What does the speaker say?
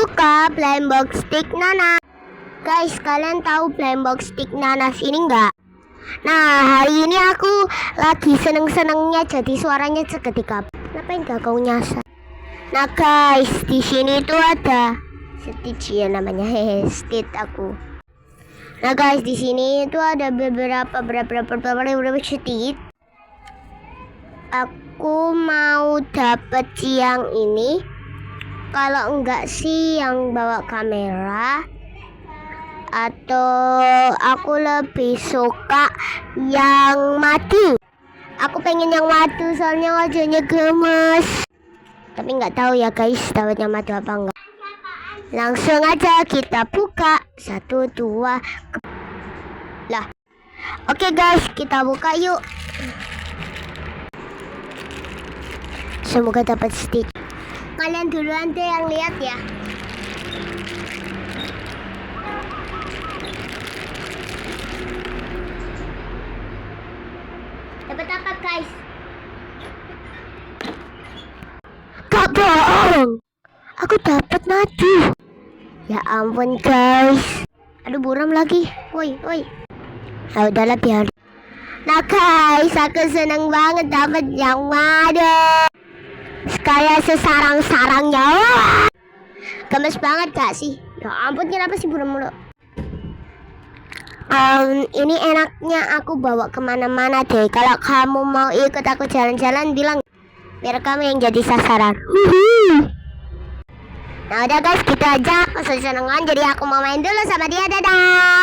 buka Flamebox Stick Nanas. Guys, kalian tahu Flamebox Stick Nanas ini enggak? Nah, hari ini aku lagi seneng-senengnya jadi suaranya seketika. Kenapa enggak kau nyasar? Nah guys, di sini tuh ada Stitch ya namanya, Stitch aku. Nah guys, di sini itu ada beberapa Stitch. Aku mau dapet yang ini. Kalau enggak sih yang bawa kamera. Atau aku lebih suka yang madu. Aku pengen yang madu soalnya wajahnya gemes. Tapi nggak tahu ya guys, dapatnya madu apa enggak. Langsung aja kita buka. 1, 2. Lah. Oke guys, kita buka yuk. Semoga dapat stick. Kalian duluan deh yang lihat ya. Dapat apa guys? Gak bohong, aku dapat madu. Ya ampun guys. Aduh buram lagi. Woi. Nah udahlah biar. Nah guys, aku seneng banget dapat yang madu. Kayak sesarang-sarangnya. Gemes banget gak sih? Ya ampun, kenapa sih buram mulu? Ini enaknya aku bawa kemana-mana deh. Kalau kamu mau ikut aku jalan-jalan, bilang biar kamu yang jadi sasaran. Nah udah guys, gitu aja. Aku senengan jadi aku mau main dulu sama dia. Dadah.